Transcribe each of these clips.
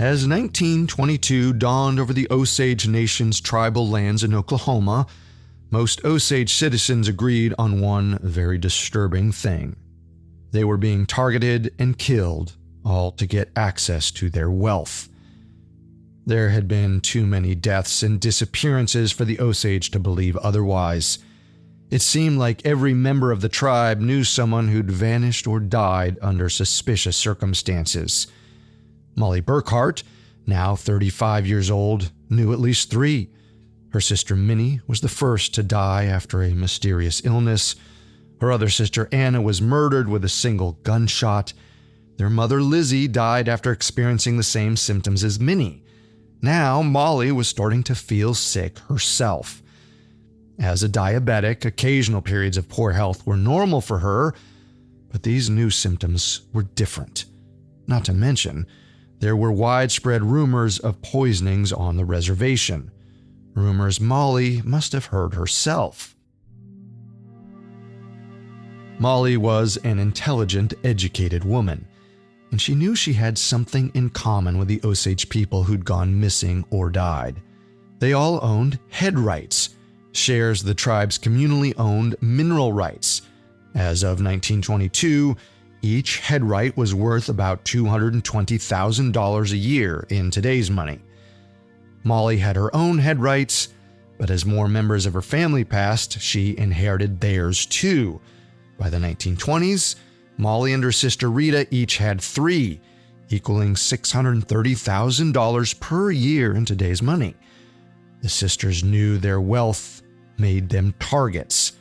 As 1922 dawned over the Osage Nation's tribal lands in Oklahoma, most Osage citizens agreed on one very disturbing thing. They were being targeted and killed, all to get access to their wealth. There had been too many deaths and disappearances for the Osage to believe otherwise. It seemed like every member of the tribe knew someone who'd vanished or died under suspicious circumstances. Molly Burkhart, now 35 years old, knew at least 3. Her sister Minnie was the first to die after a mysterious illness. Her other sister Anna was murdered with a single gunshot. Their mother Lizzie died after experiencing the same symptoms as Minnie. Now Molly was starting to feel sick herself. As a diabetic, occasional periods of poor health were normal for her, but these new symptoms were different. Not to mention, there were widespread rumors of poisonings on the reservation. Rumors Molly must have heard herself. Molly was an intelligent, educated woman, and she knew she had something in common with the Osage people who'd gone missing or died. They all owned head rights, shares of the tribe's communally owned mineral rights. As of 1922, each head right was worth about $220,000 a year in today's money. Molly had her own head rights, but as more members of her family passed, she inherited theirs too. By the 1920s, Molly and her sister Rita each had 3, equaling $630,000 per year in today's money. The sisters knew their wealth made them targets,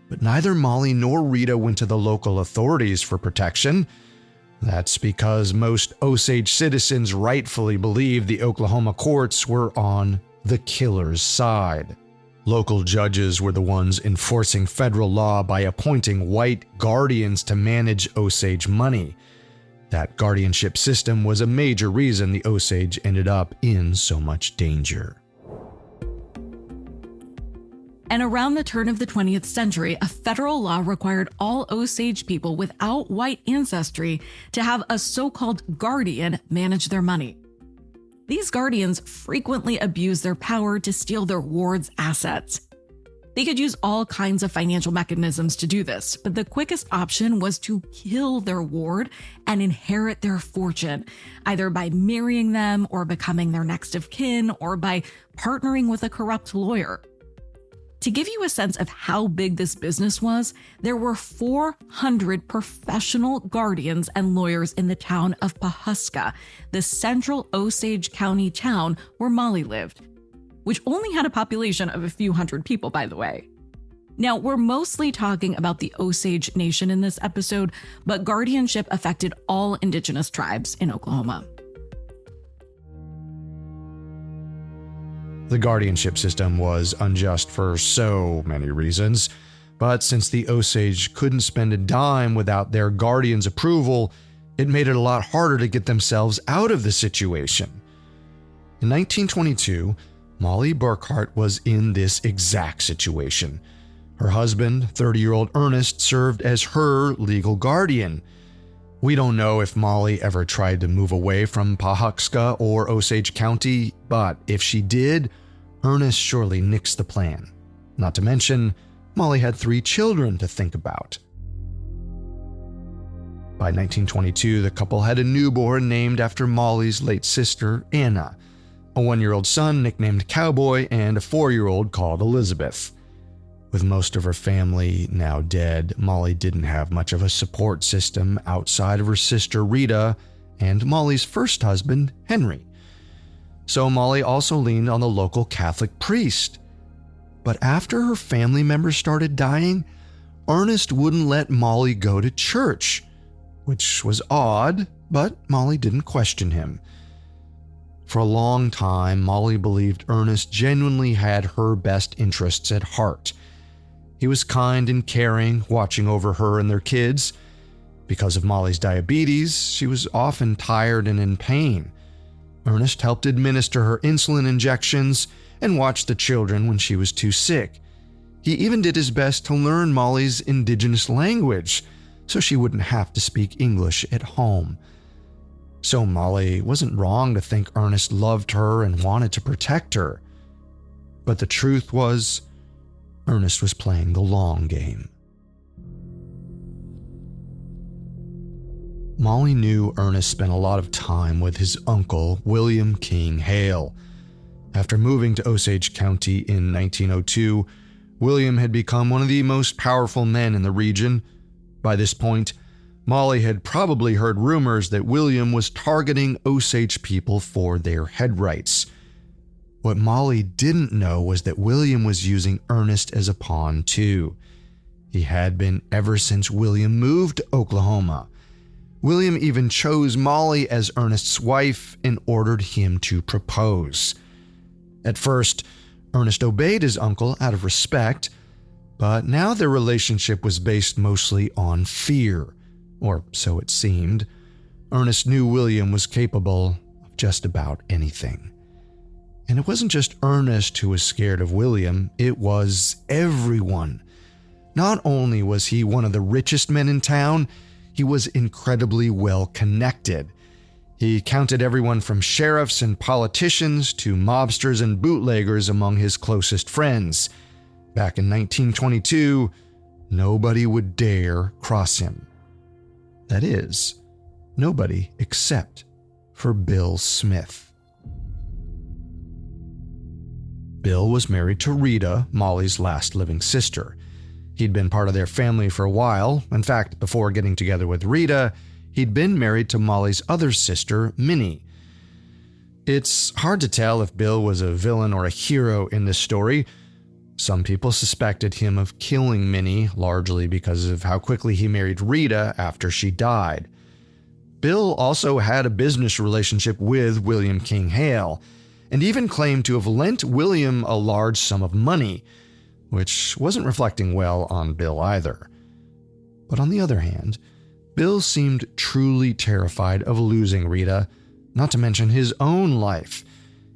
but neither Molly nor Rita went to the local authorities for protection. That's because most Osage citizens rightfully believed the Oklahoma courts were on the killer's side. Local judges were the ones enforcing federal law by appointing white guardians to manage Osage money. That guardianship system was a major reason the Osage ended up in so much danger. And around the turn of the 20th century, a federal law required all Osage people without white ancestry to have a so-called guardian manage their money. These guardians frequently abused their power to steal their ward's assets. They could use all kinds of financial mechanisms to do this, but the quickest option was to kill their ward and inherit their fortune, either by marrying them or becoming their next of kin or by partnering with a corrupt lawyer. To give you a sense of how big this business was, there were 400 professional guardians and lawyers in the town of Pawhuska, the central Osage County town where Molly lived, which only had a population of a few hundred people, by the way. Now, we're mostly talking about the Osage Nation in this episode, but guardianship affected all indigenous tribes in Oklahoma. The guardianship system was unjust for so many reasons, but since the Osage couldn't spend a dime without their guardian's approval, it made it a lot harder to get themselves out of the situation. In 1922, Molly Burkhart was in this exact situation. Her husband, 30-year-old Ernest, served as her legal guardian. We don't know if Molly ever tried to move away from Pawhuska or Osage County, but if she did, Ernest surely nixed the plan. Not to mention, Molly had 3 children to think about. By 1922, the couple had a newborn named after Molly's late sister, Anna, a 1-year-old son nicknamed Cowboy, and a 4-year-old called Elizabeth. With most of her family now dead, Molly didn't have much of a support system outside of her sister Rita and Molly's first husband, Henry. So Molly also leaned on the local Catholic priest. But after her family members started dying, Ernest wouldn't let Molly go to church, which was odd, but Molly didn't question him. For a long time, Molly believed Ernest genuinely had her best interests at heart. He was kind and caring, watching over her and their kids. Because of Molly's diabetes, she was often tired and in pain. Ernest helped administer her insulin injections and watched the children when she was too sick. He even did his best to learn Molly's indigenous language, so she wouldn't have to speak English at home. So Molly wasn't wrong to think Ernest loved her and wanted to protect her. But the truth was, Ernest was playing the long game. Molly knew Ernest spent a lot of time with his uncle, William King Hale. After moving to Osage County in 1902, William had become one of the most powerful men in the region. By this point, Molly had probably heard rumors that William was targeting Osage people for their head rights. What Molly didn't know was that William was using Ernest as a pawn too. He had been ever since William moved to Oklahoma. William even chose Molly as Ernest's wife and ordered him to propose. At first, Ernest obeyed his uncle out of respect, but now their relationship was based mostly on fear, or so it seemed. Ernest knew William was capable of just about anything. And it wasn't just Ernest who was scared of William, it was everyone. Not only was he one of the richest men in town, he was incredibly well connected. He counted everyone from sheriffs and politicians to mobsters and bootleggers among his closest friends. Back in 1922, nobody would dare cross him. That is, nobody except for Bill Smith. Bill was married to Rita, Molly's last living sister. He'd been part of their family for a while. In fact, before getting together with Rita, he'd been married to Molly's other sister, Minnie. It's hard to tell if Bill was a villain or a hero in this story. Some people suspected him of killing Minnie, largely because of how quickly he married Rita after she died. Bill also had a business relationship with William King Hale, and even claimed to have lent William a large sum of money, which wasn't reflecting well on Bill either. But on the other hand, Bill seemed truly terrified of losing Rita, not to mention his own life.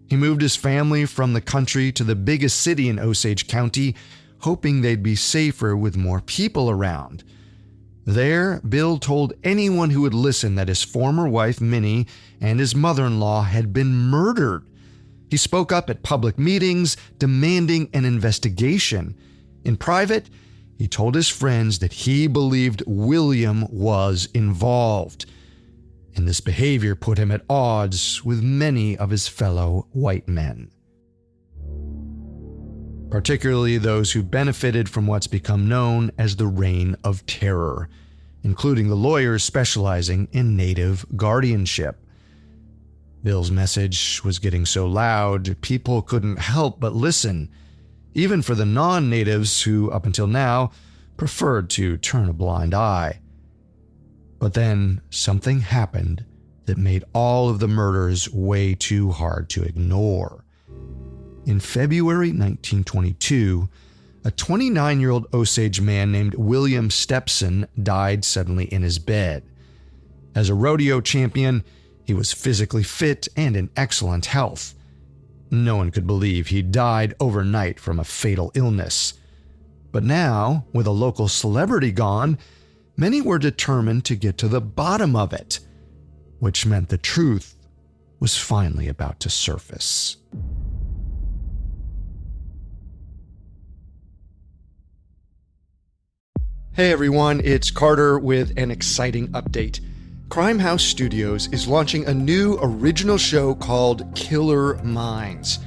He moved his family from the country to the biggest city in Osage County, hoping they'd be safer with more people around. There, Bill told anyone who would listen that his former wife, Minnie, and his mother-in-law had been murdered. He spoke up at public meetings, demanding an investigation. In private, he told his friends that he believed William was involved. And this behavior put him at odds with many of his fellow white men, particularly those who benefited from what's become known as the Reign of Terror, including the lawyers specializing in native guardianship. Bill's message was getting so loud, people couldn't help but listen, even for the non-natives who, up until now, preferred to turn a blind eye. But then something happened that made all of the murders way too hard to ignore. In February 1922, a 29-year-old Osage man named William Stepson died suddenly in his bed. As a rodeo champion, he was physically fit and in excellent health. No one could believe he died overnight from a fatal illness. But now, with a local celebrity gone, many were determined to get to the bottom of it, which meant the truth was finally about to surface. Hey everyone, it's Carter with an exciting update. Crime House Studios is launching a new original show called Killer Minds,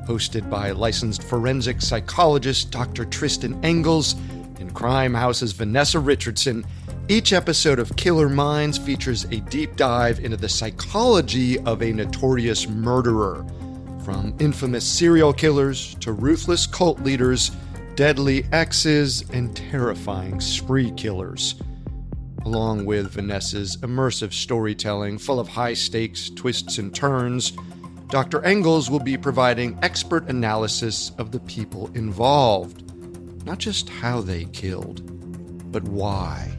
hosted by licensed forensic psychologist Dr. Tristan Engels and Crime House's Vanessa Richardson. Each episode of Killer Minds features a deep dive into the psychology of a notorious murderer, from infamous serial killers to ruthless cult leaders, deadly exes, and terrifying spree killers. Along with Vanessa's immersive storytelling full of high-stakes twists and turns, Dr. Engels will be providing expert analysis of the people involved. Not just how they killed, but why.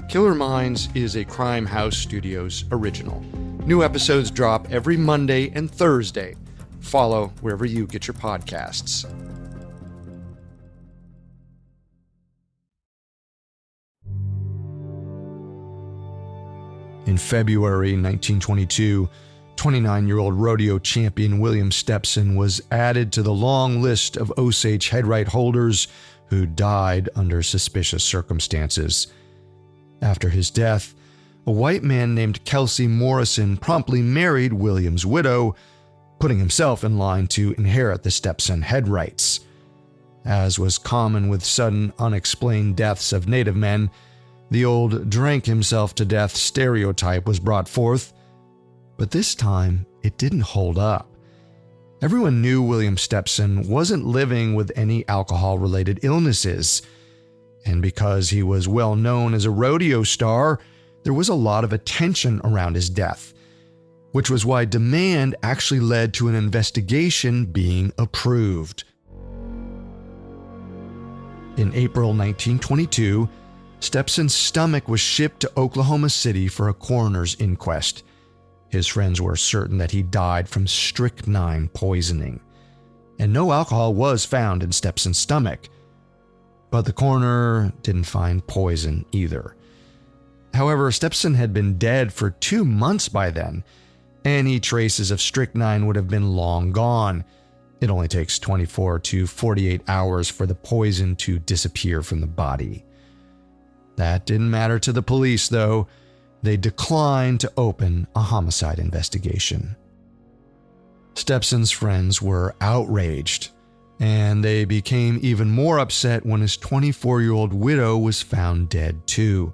Killer Minds is a Crime House Studios original. New episodes drop every Monday and Thursday. Follow wherever you get your podcasts. In February 1922, 29-year-old rodeo champion William Stepson was added to the long list of Osage headright holders who died under suspicious circumstances. After his death, a white man named Kelsey Morrison promptly married William's widow, putting himself in line to inherit the Stepson headrights. As was common with sudden, unexplained deaths of Native men, the old drank himself to death stereotype was brought forth, but this time it didn't hold up. Everyone knew William Stepson wasn't living with any alcohol-related illnesses, and because he was well known as a rodeo star, there was a lot of attention around his death, which was why demand actually led to an investigation being approved. In April 1922, Stepson's stomach was shipped to Oklahoma City for a coroner's inquest. His friends were certain that he died from strychnine poisoning, and no alcohol was found in Stepson's stomach. But the coroner didn't find poison either. However, Stepson had been dead for 2 months by then. Any traces of strychnine would have been long gone. It only takes 24 to 48 hours for the poison to disappear from the body. That didn't matter to the police, though. They declined to open a homicide investigation. Stepson's friends were outraged, and they became even more upset when his 24-year-old widow was found dead too.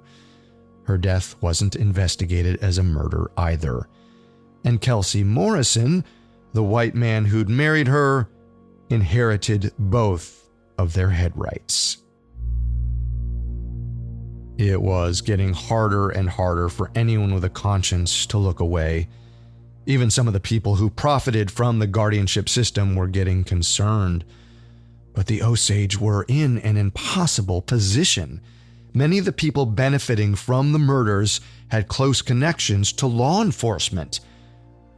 Her death wasn't investigated as a murder either. And Kelsey Morrison, the white man who'd married her, inherited both of their headrights. It was getting harder and harder for anyone with a conscience to look away. Even some of the people who profited from the guardianship system were getting concerned. But the Osage were in an impossible position. Many of the people benefiting from the murders had close connections to law enforcement.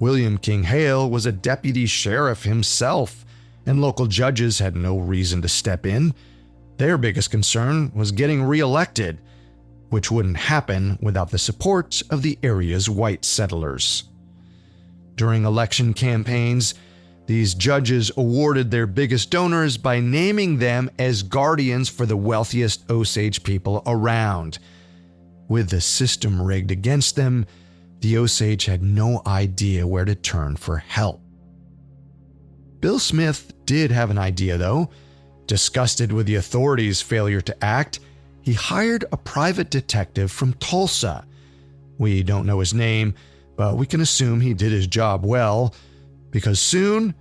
William King Hale was a deputy sheriff himself, and local judges had no reason to step in. Their biggest concern was getting reelected, which wouldn't happen without the support of the area's white settlers. During election campaigns, these judges awarded their biggest donors by naming them as guardians for the wealthiest Osage people around. With the system rigged against them, the Osage had no idea where to turn for help. Bill Smith did have an idea, though. Disgusted with the authorities' failure to act, he hired a private detective from Tulsa. We don't know his name, but we can assume he did his job well, because soon,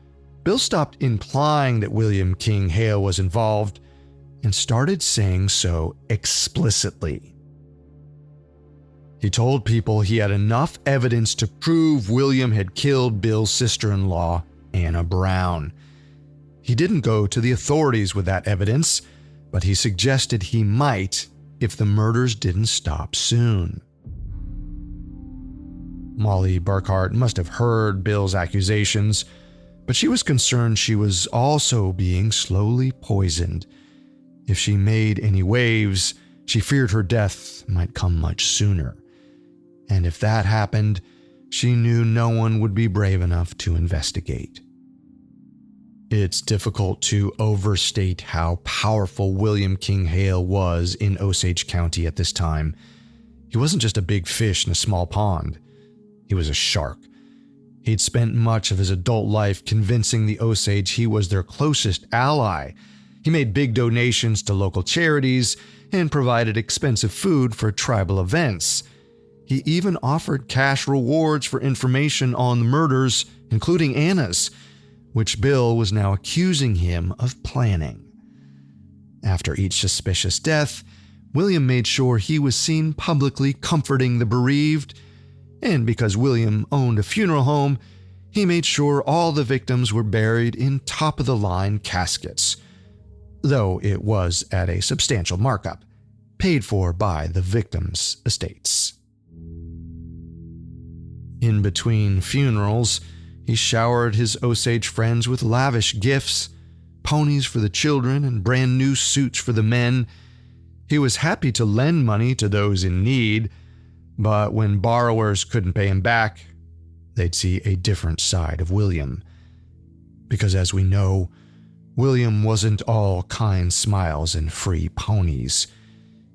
Bill stopped implying that William King Hale was involved and started saying so explicitly. He told people he had enough evidence to prove William had killed Bill's sister-in-law, Anna Brown. He didn't go to the authorities with that evidence, but he suggested he might if the murders didn't stop soon. Molly Burkhart must have heard Bill's accusations, but she was concerned she was also being slowly poisoned. If she made any waves, she feared her death might come much sooner. And if that happened, she knew no one would be brave enough to investigate. It's difficult to overstate how powerful William King Hale was in Osage County at this time. He wasn't just a big fish in a small pond. He was a shark. He'd spent much of his adult life convincing the Osage he was their closest ally. He made big donations to local charities and provided expensive food for tribal events. He even offered cash rewards for information on the murders, including Anna's, which Bill was now accusing him of planning. After each suspicious death, William made sure he was seen publicly comforting the bereaved, and because William owned a funeral home, he made sure all the victims were buried in top-of-the-line caskets, though it was at a substantial markup, paid for by the victims' estates. In between funerals, he showered his Osage friends with lavish gifts, ponies for the children and brand new suits for the men. He was happy to lend money to those in need, But when borrowers couldn't pay him back, they'd see a different side of William. Because as we know, William wasn't all kind smiles and free ponies.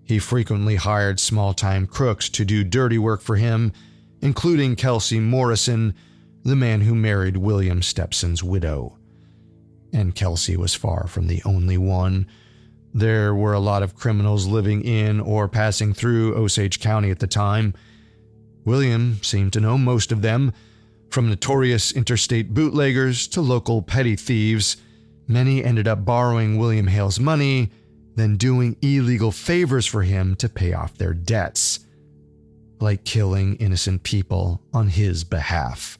He frequently hired small-time crooks to do dirty work for him, including Kelsey Morrison, the man who married William Stepson's widow. And Kelsey was far from the only one. There were a lot of criminals living in or passing through Osage County at the time. William seemed to know most of them, from notorious interstate bootleggers to local petty thieves. Many ended up borrowing William Hale's money, then doing illegal favors for him to pay off their debts, like killing innocent people on his behalf.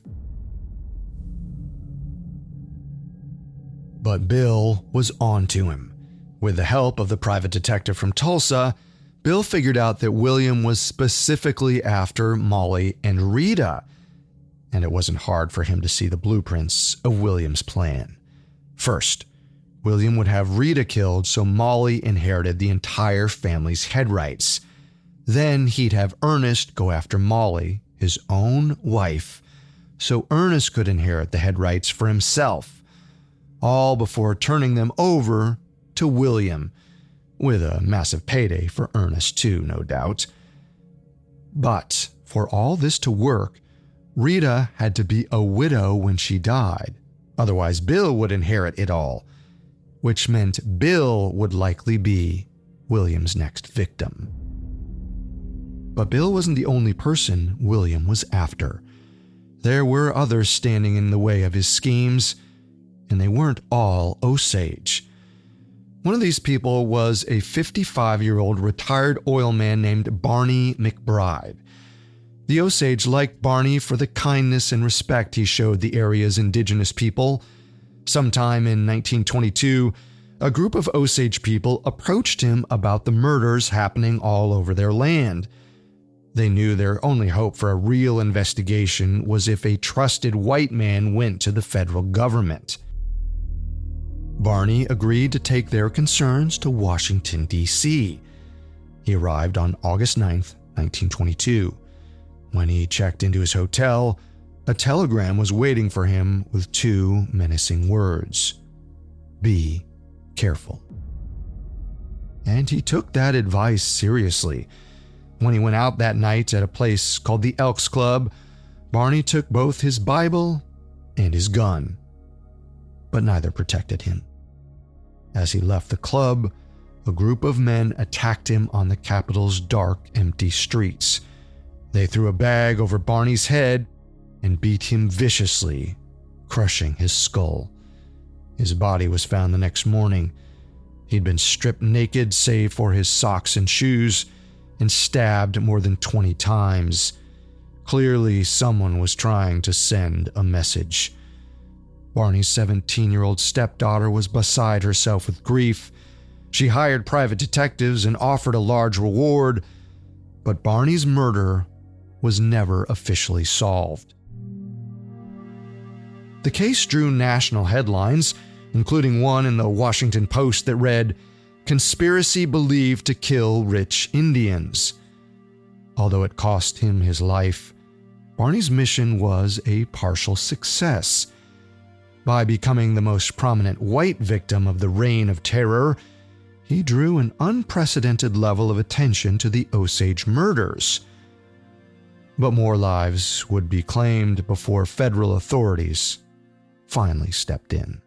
But Bill was on to him. With the help of the private detective from Tulsa, Bill figured out that William was specifically after Molly and Rita, and it wasn't hard for him to see the blueprints of William's plan. First, William would have Rita killed so Molly inherited the entire family's head rights. Then he'd have Ernest go after Molly, his own wife, so Ernest could inherit the head rights for himself, all before turning them over to William, with a massive payday for Ernest too, no doubt. But for all this to work, Rita had to be a widow when she died. Otherwise, Bill would inherit it all, which meant Bill would likely be William's next victim. But Bill wasn't the only person William was after. There were others standing in the way of his schemes, and they weren't all Osage. One of these people was a 55-year-old retired oil man named Barney McBride. The Osage liked Barney for the kindness and respect he showed the area's indigenous people. Sometime in 1922, a group of Osage people approached him about the murders happening all over their land. They knew their only hope for a real investigation was if a trusted white man went to the federal government. Barney agreed to take their concerns to Washington, D.C. He arrived on August 9, 1922. When he checked into his hotel, a telegram was waiting for him with two menacing words: "Be careful." And he took that advice seriously. When he went out that night at a place called the Elks Club, Barney took both his Bible and his gun, but neither protected him. As he left the club, a group of men attacked him on the capital's dark, empty streets. They threw a bag over Barney's head and beat him viciously, crushing his skull. His body was found the next morning. He'd been stripped naked save for his socks and shoes, and stabbed more than 20 times. Clearly, someone was trying to send a message. Barney's 17-year-old stepdaughter was beside herself with grief. She hired private detectives and offered a large reward, but Barney's murder was never officially solved. The case drew national headlines, including one in the Washington Post that read, "Conspiracy believed to kill rich Indians." Although it cost him his life, Barney's mission was a partial success. By becoming the most prominent white victim of the Reign of Terror, he drew an unprecedented level of attention to the Osage murders. But more lives would be claimed before federal authorities finally stepped in.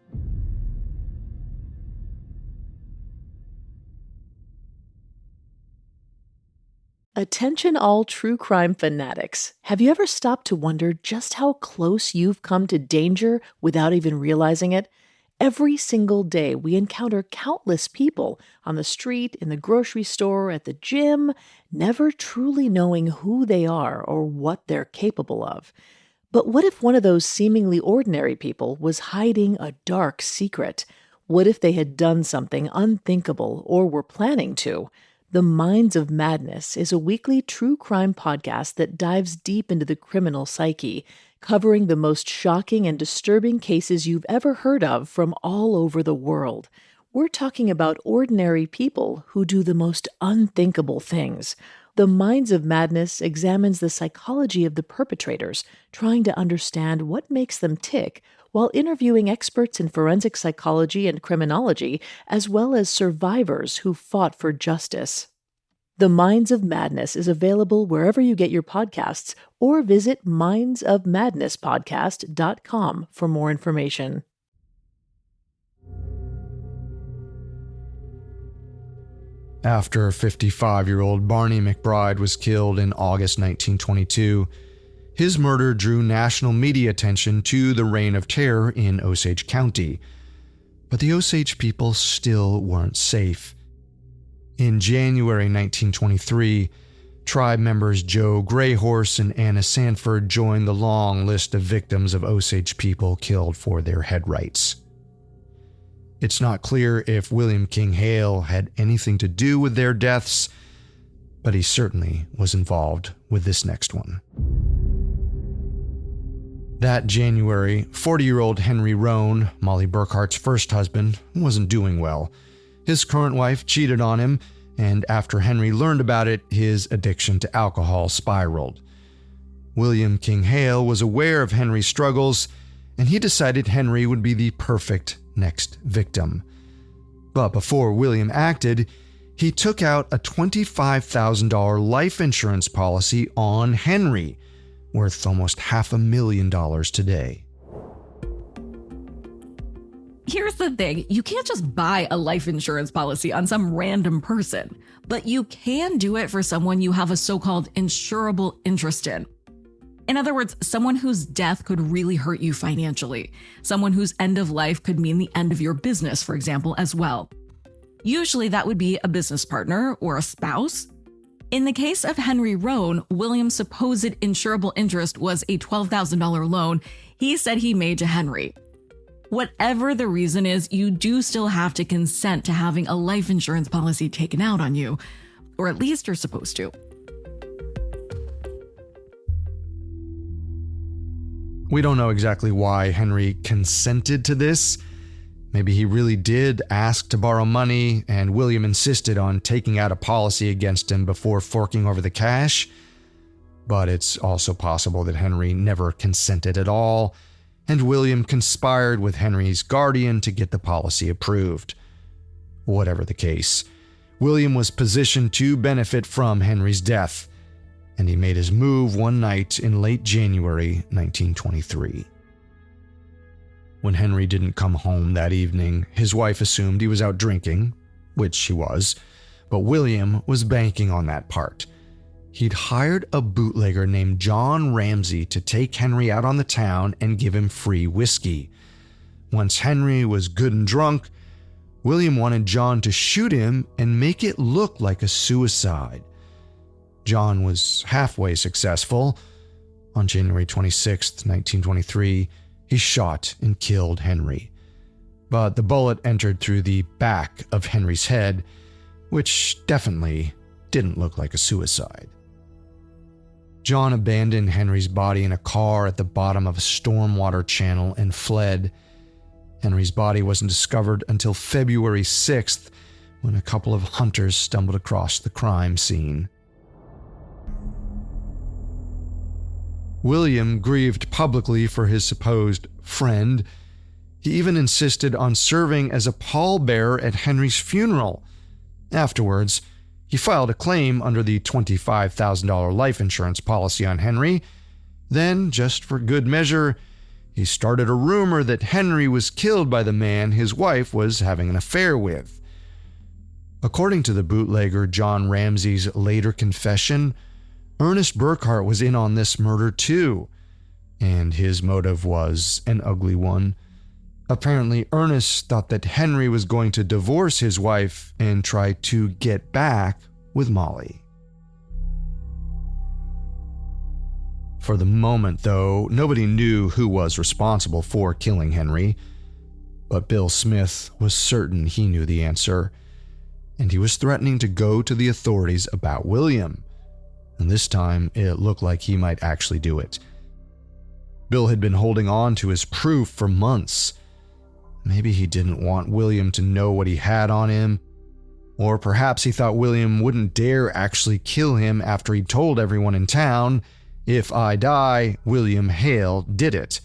Attention all true crime fanatics. Have you ever stopped to wonder just how close you've come to danger without even realizing it? Every single day, we encounter countless people on the street, in the grocery store, at the gym, never truly knowing who they are or what they're capable of. But what if one of those seemingly ordinary people was hiding a dark secret? What if they had done something unthinkable or were planning to? The Minds of Madness is a weekly true crime podcast that dives deep into the criminal psyche, covering the most shocking and disturbing cases you've ever heard of from all over the world. We're talking about ordinary people who do the most unthinkable things. The Minds of Madness examines the psychology of the perpetrators, trying to understand what makes them tick, while interviewing experts in forensic psychology and criminology, as well as survivors who fought for justice. The Minds of Madness is available wherever you get your podcasts, or visit mindsofmadnesspodcast.com for more information. After 55-year-old Barney McBride was killed in August 1922, his murder drew national media attention to the reign of terror in Osage County. But the Osage people still weren't safe. In January 1923, tribe members Joe Greyhorse and Anna Sanford joined the long list of victims of Osage people killed for their head rights. It's not clear if William King Hale had anything to do with their deaths, but he certainly was involved with this next one. That January, 40-year-old Henry Roan, Molly Burkhart's first husband, wasn't doing well. His current wife cheated on him, and after Henry learned about it, his addiction to alcohol spiraled. William King Hale was aware of Henry's struggles, and he decided Henry would be the perfect next victim. But before William acted, he took out a $25,000 life insurance policy on Henry, worth almost $500,000 today. Here's the thing, you can't just buy a life insurance policy on some random person, but you can do it for someone you have a so-called insurable interest in. In other words, someone whose death could really hurt you financially, someone whose end of life could mean the end of your business, for example, as well. Usually that would be a business partner or a spouse. In the case of Henry Roan, William's supposed insurable interest was a $12,000 loan he said he made to Henry. Whatever the reason is, you do still have to consent to having a life insurance policy taken out on you, or at least you're supposed to. We don't know exactly why Henry consented to this. Maybe he really did ask to borrow money, and William insisted on taking out a policy against him before forking over the cash. But it's also possible that Henry never consented at all, and William conspired with Henry's guardian to get the policy approved. Whatever the case, William was positioned to benefit from Henry's death, and he made his move one night in late January 1923. When Henry didn't come home that evening, his wife assumed he was out drinking, which he was, but William was banking on that part. He'd hired a bootlegger named John Ramsey to take Henry out on the town and give him free whiskey. Once Henry was good and drunk, William wanted John to shoot him and make it look like a suicide. John was halfway successful. On January 26, 1923, he shot and killed Henry. But the bullet entered through the back of Henry's head, which definitely didn't look like a suicide. John abandoned Henry's body in a car at the bottom of a stormwater channel and fled. Henry's body wasn't discovered until February 6th, when a couple of hunters stumbled across the crime scene. William grieved publicly for his supposed friend. He even insisted on serving as a pallbearer at Henry's funeral. Afterwards, he filed a claim under the $25,000 life insurance policy on Henry. Then, just for good measure, he started a rumor that Henry was killed by the man his wife was having an affair with. According to the bootlegger John Ramsey's later confession, Ernest Burkhart was in on this murder too, and his motive was an ugly one. Apparently, Ernest thought that Henry was going to divorce his wife and try to get back with Molly. For the moment, though, nobody knew who was responsible for killing Henry, but Bill Smith was certain he knew the answer, and he was threatening to go to the authorities about William. And this time, it looked like he might actually do it. Bill had been holding on to his proof for months. Maybe he didn't want William to know what he had on him. Or perhaps he thought William wouldn't dare actually kill him after he'd told everyone in town, "If I die, William Hale did it."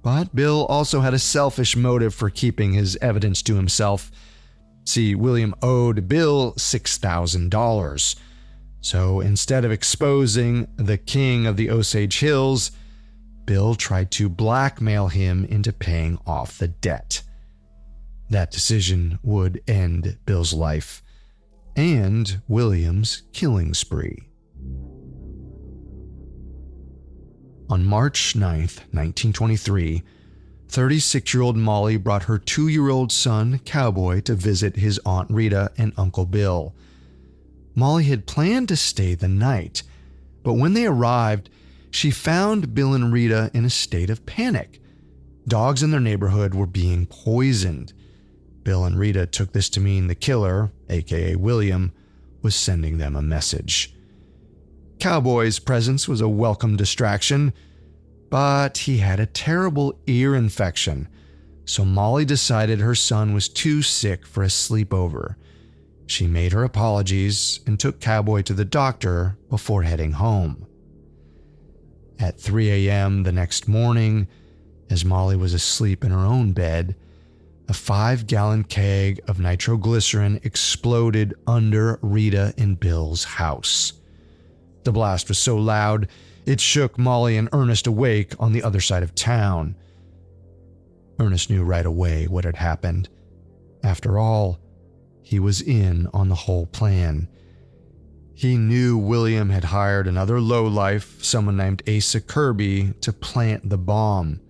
But Bill also had a selfish motive for keeping his evidence to himself. See, William owed Bill $6,000. So instead of exposing the king of the Osage Hills, Bill tried to blackmail him into paying off the debt. That decision would end Bill's life and William's killing spree. On March 9th, 1923, 36-year-old Molly brought her 2-year-old son, Cowboy, to visit his Aunt Rita and Uncle Bill. Molly had planned to stay the night, but when they arrived, she found Bill and Rita in a state of panic. Dogs in their neighborhood were being poisoned. Bill and Rita took this to mean the killer, aka William, was sending them a message. Cowboy's presence was a welcome distraction, but he had a terrible ear infection, so Molly decided her son was too sick for a sleepover. She made her apologies and took Cowboy to the doctor before heading home. At 3 a.m. the next morning, as Molly was asleep in her own bed, a 5-gallon keg of nitroglycerin exploded under Rita and Bill's house. The blast was so loud, it shook Molly and Ernest awake on the other side of town. Ernest knew right away what had happened. After all, he was in on the whole plan. He knew William had hired another lowlife, someone named Asa Kirby, to plant the bomb.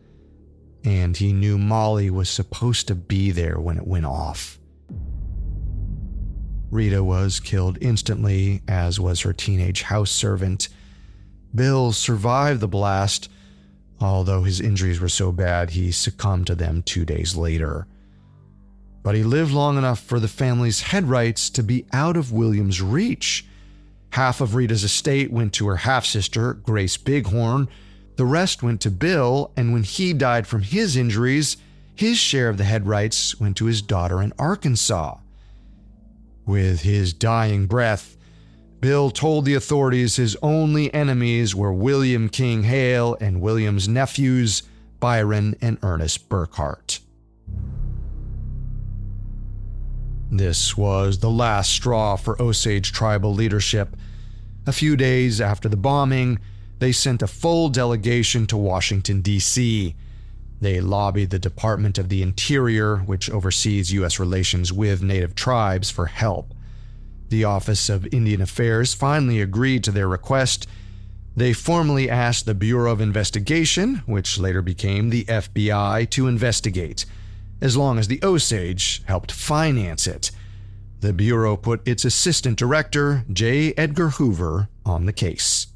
And he knew Molly was supposed to be there when it went off. Rita was killed instantly, as was her teenage house servant. Bill survived the blast, although his injuries were so bad he succumbed to them 2 days later. But he lived long enough for the family's head rights to be out of William's reach. Half of Rita's estate went to her half-sister, Grace Bighorn. The rest went to Bill, and when he died from his injuries, his share of the head rights went to his daughter in Arkansas. With his dying breath, Bill told the authorities his only enemies were William King Hale and William's nephews, Byron and Ernest Burkhart. This was the last straw for Osage tribal leadership. A few days after the bombing, they sent a full delegation to Washington, D.C. They lobbied the Department of the Interior, which oversees U.S. relations with Native tribes, for help. The Office of Indian Affairs finally agreed to their request. They formally asked the Bureau of Investigation, which later became the FBI, to investigate, as long as the Osage helped finance it. The Bureau put its Assistant Director, J. Edgar Hoover, on the case.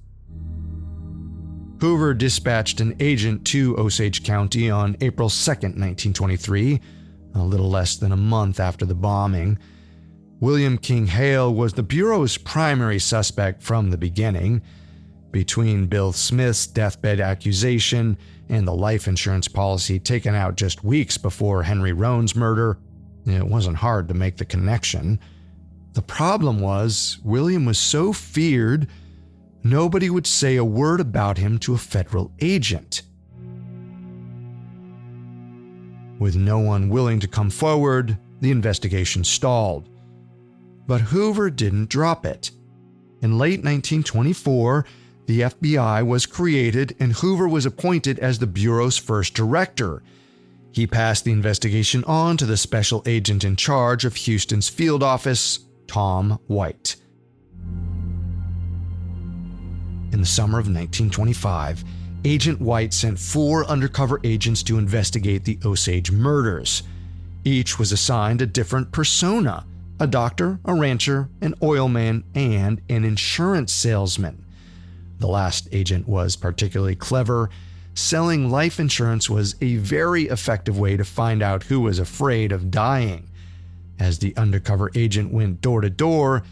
Hoover dispatched an agent to Osage County on April 2, 1923, a little less than a month after the bombing. William King Hale was the Bureau's primary suspect from the beginning. Between Bill Smith's deathbed accusation and the life insurance policy taken out just weeks before Henry Roan's murder, it wasn't hard to make the connection. The problem was, William was so feared, nobody would say a word about him to a federal agent. With no one willing to come forward, the investigation stalled. But Hoover didn't drop it. In late 1924, the FBI was created and Hoover was appointed as the Bureau's first director. He passed the investigation on to the special agent in charge of Houston's field office, Tom White. In the summer of 1925, Agent White sent 4 undercover agents to investigate the Osage murders. Each was assigned a different persona: a doctor, a rancher, an oilman, and an insurance salesman. The last agent was particularly clever. Selling life insurance was a very effective way to find out who was afraid of dying. As the undercover agent went door to door,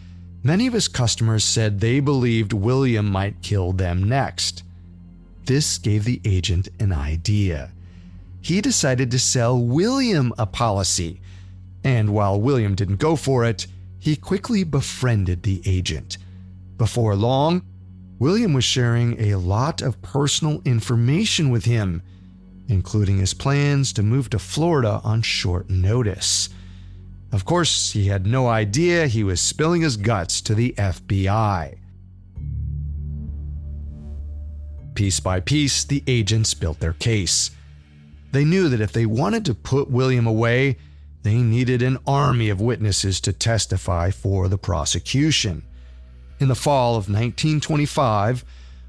many of his customers said they believed William might kill them next. This gave the agent an idea. He decided to sell William a policy. And while William didn't go for it, he quickly befriended the agent. Before long, William was sharing a lot of personal information with him, including his plans to move to Florida on short notice. Of course, he had no idea he was spilling his guts to the FBI. Piece by piece, the agents built their case. They knew that if they wanted to put William away, they needed an army of witnesses to testify for the prosecution. In the fall of 1925,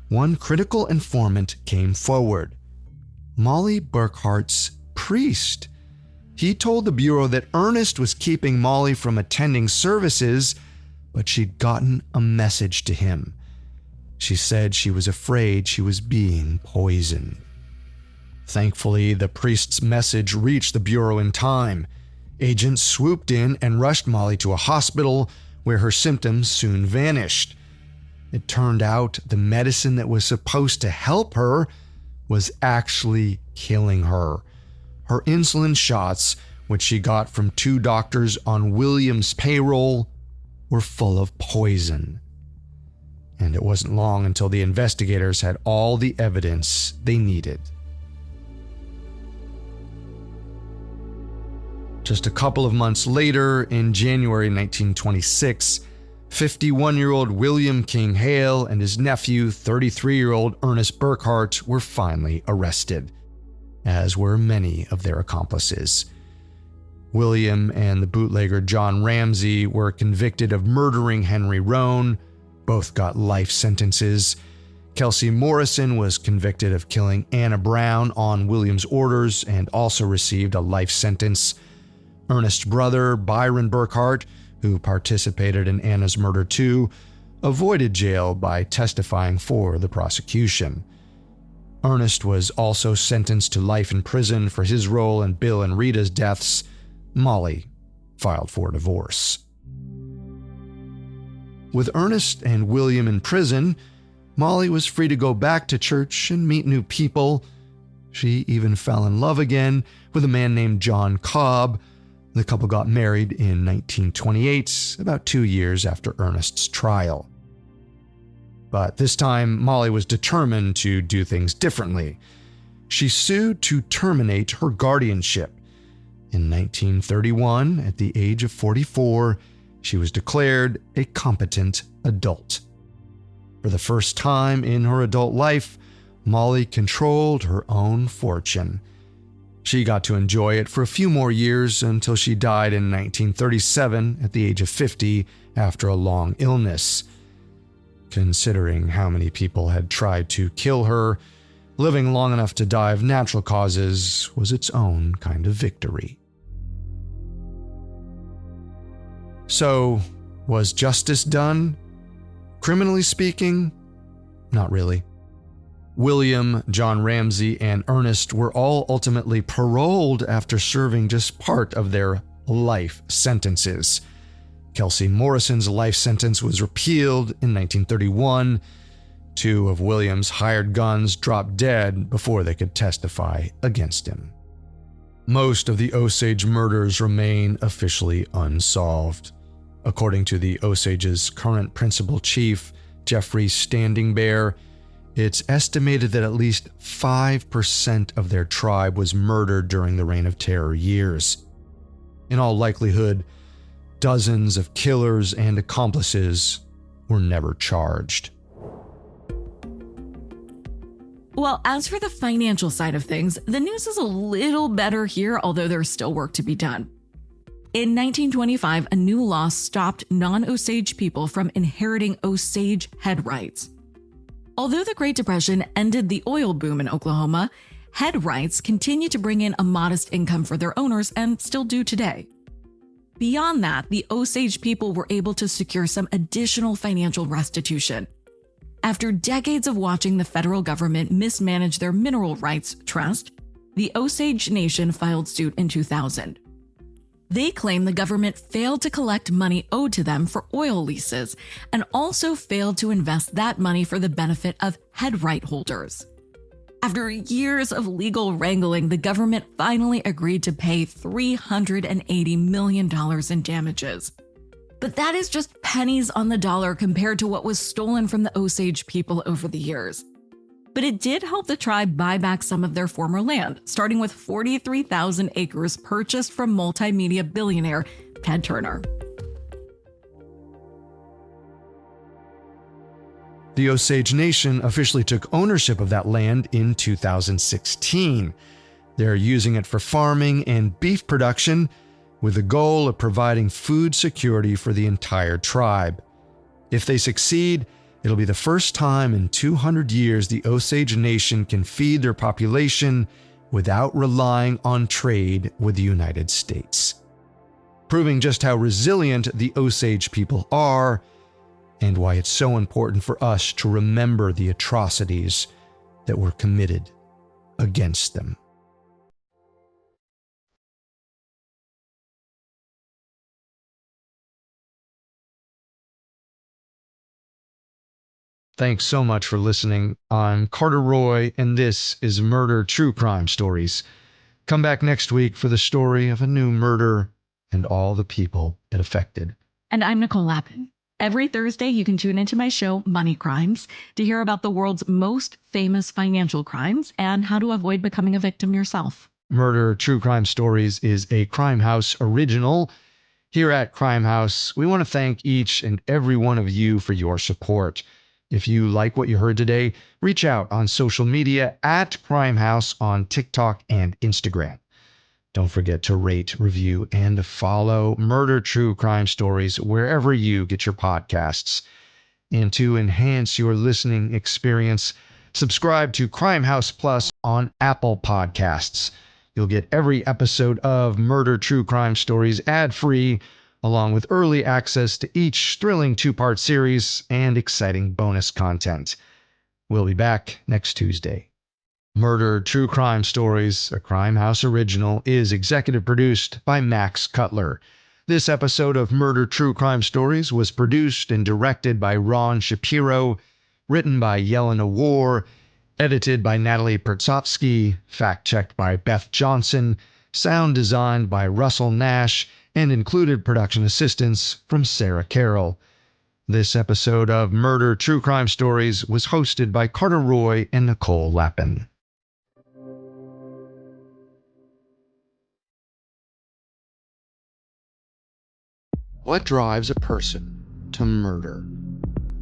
one critical informant came forward. Molly Burkhart's priest. He told the Bureau that Ernest was keeping Molly from attending services, but she'd gotten a message to him. She said she was afraid she was being poisoned. Thankfully, the priest's message reached the Bureau in time. Agents swooped in and rushed Molly to a hospital where her symptoms soon vanished. It turned out the medicine that was supposed to help her was actually killing her. Her insulin shots, which she got from 2 doctors on William's payroll, were full of poison. And it wasn't long until the investigators had all the evidence they needed. Just a couple of months later, in January 1926, 51-year-old William King Hale and his nephew, 33-year-old Ernest Burkhart, were finally arrested, as were many of their accomplices. William and the bootlegger John Ramsey were convicted of murdering Henry Roan. Both got life sentences. Kelsey Morrison was convicted of killing Anna Brown on William's orders and also received a life sentence. Ernest's brother, Byron Burkhart, who participated in Anna's murder too, avoided jail by testifying for the prosecution. Ernest was also sentenced to life in prison for his role in Bill and Rita's deaths. Molly filed for divorce. With Ernest and William in prison, Molly was free to go back to church and meet new people. She even fell in love again with a man named John Cobb. The couple got married in 1928, about 2 years after Ernest's trial. But this time, Molly was determined to do things differently. She sued to terminate her guardianship. In 1931, at the age of 44, she was declared a competent adult. For the first time in her adult life, Molly controlled her own fortune. She got to enjoy it for a few more years until she died in 1937 at the age of 50 after a long illness. Considering how many people had tried to kill her, living long enough to die of natural causes was its own kind of victory. So, was justice done? Criminally speaking, not really. William, John Ramsey, and Ernest were all ultimately paroled after serving just part of their life sentences. Kelsey Morrison's life sentence was repealed in 1931. 2 of William's hired guns dropped dead before they could testify against him. Most of the Osage murders remain officially unsolved. According to the Osage's current principal chief, Jeffrey Standing Bear, it's estimated that at least 5% of their tribe was murdered during the Reign of Terror years. In all likelihood, dozens of killers and accomplices were never charged. Well, as for the financial side of things, the news is a little better here, although there's still work to be done. In 1925, a new law stopped non-Osage people from inheriting Osage head rights. Although the Great Depression ended the oil boom in Oklahoma, head rights continue to bring in a modest income for their owners and still do today. Beyond that, the Osage people were able to secure some additional financial restitution. After decades of watching the federal government mismanage their mineral rights trust, the Osage Nation filed suit in 2000. They claim the government failed to collect money owed to them for oil leases and also failed to invest that money for the benefit of head right holders. After years of legal wrangling, the government finally agreed to pay $380 million in damages. But that is just pennies on the dollar compared to what was stolen from the Osage people over the years. But it did help the tribe buy back some of their former land, starting with 43,000 acres purchased from multimedia billionaire Ted Turner. The Osage Nation officially took ownership of that land in 2016. They're using it for farming and beef production, with the goal of providing food security for the entire tribe. If they succeed, it'll be the first time in 200 years the Osage Nation can feed their population without relying on trade with the United States, proving just how resilient the Osage people are and why it's so important for us to remember the atrocities that were committed against them. Thanks so much for listening. I'm Carter Roy, and this is Murder True Crime Stories. Come back next week for the story of a new murder and all the people it affected. And I'm Nicole Lapin. Every Thursday, you can tune into my show, Money Crimes, to hear about the world's most famous financial crimes and how to avoid becoming a victim yourself. Murder True Crime Stories is a Crime House original. Here at Crime House, we want to thank each and every one of you for your support. If you like what you heard today, reach out on social media at Crime House on TikTok and Instagram. Don't forget to rate, review, and follow Murder True Crime Stories wherever you get your podcasts. And to enhance your listening experience, subscribe to Crime House Plus on Apple Podcasts. You'll get every episode of Murder True Crime Stories ad-free, along with early access to each thrilling 2-part series and exciting bonus content. We'll be back next Tuesday. Murder True Crime Stories, a Crime House original, is executive produced by Max Cutler. This episode of Murder True Crime Stories was produced and directed by Ron Shapiro, written by Yelena War, edited by Natalie Pertsovsky, fact-checked by Beth Johnson, sound designed by Russell Nash, and included production assistance from Sarah Carroll. This episode of Murder True Crime Stories was hosted by Carter Roy and Nicole Lapin. What drives a person to murder?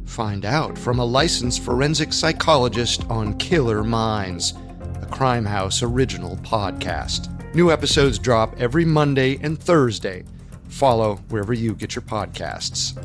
Find out from a licensed forensic psychologist on Killer Minds, a Crime House original podcast. New episodes drop every Monday and Thursday. Follow wherever you get your podcasts.